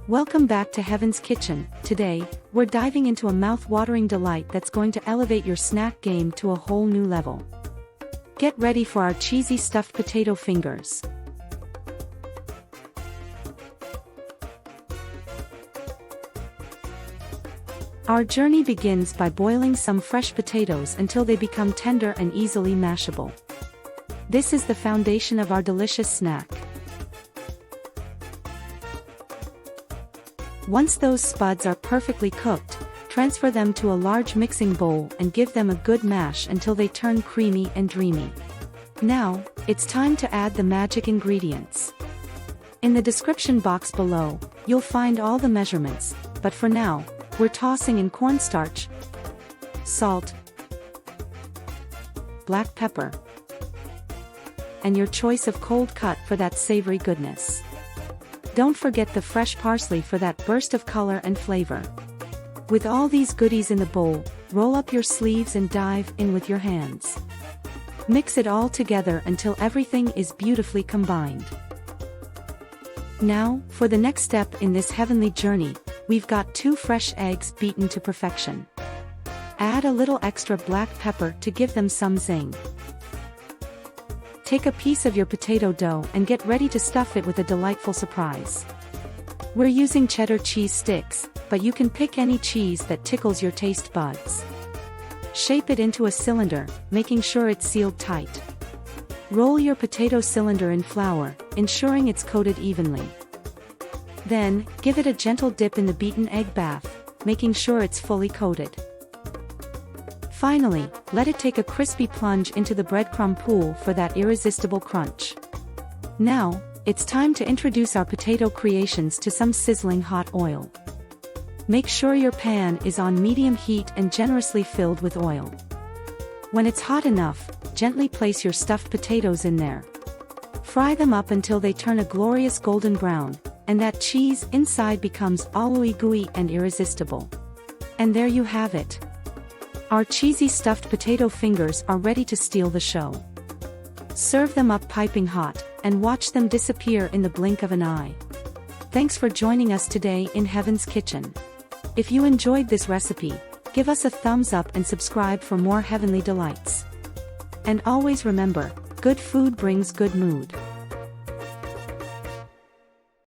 Welcome back to Heaven's Kitchen. Today, we're diving into a mouth-watering delight that's going to elevate your snack game to a whole new level. Get ready for our cheesy stuffed potato fingers. Our journey begins by boiling some fresh potatoes until they become tender and easily mashable. This is the foundation of our delicious snack. Once those spuds are perfectly cooked, transfer them to a large mixing bowl and give them a good mash until they turn creamy and dreamy. Now, it's time to add the magic ingredients. In the description box below, you'll find all the measurements, but for now, we're tossing in cornstarch, salt, black pepper, and your choice of cold cut for that savory goodness. Don't forget the fresh parsley for that burst of color and flavor. With all these goodies in the bowl, roll up your sleeves and dive in with your hands. Mix it all together until everything is beautifully combined. Now, for the next step in this heavenly journey, we've got 2 fresh eggs beaten to perfection. Add a little extra black pepper to give them some zing. Take a piece of your potato dough and get ready to stuff it with a delightful surprise. We're using cheddar cheese sticks, but you can pick any cheese that tickles your taste buds. Shape it into a cylinder, making sure it's sealed tight. Roll your potato cylinder in flour, ensuring it's coated evenly. Then, give it a gentle dip in the beaten egg bath, making sure it's fully coated. Finally, let it take a crispy plunge into the breadcrumb pool for that irresistible crunch. Now, it's time to introduce our potato creations to some sizzling hot oil. Make sure your pan is on medium heat and generously filled with oil. When it's hot enough, gently place your stuffed potatoes in there. Fry them up until they turn a glorious golden brown, and that cheese inside becomes all gooey and irresistible. And there you have it. Our cheesy stuffed potato fingers are ready to steal the show. Serve them up piping hot, and watch them disappear in the blink of an eye. Thanks for joining us today in Heaven's Kitchen. If you enjoyed this recipe, give us a thumbs up and subscribe for more heavenly delights. And always remember, good food brings good mood.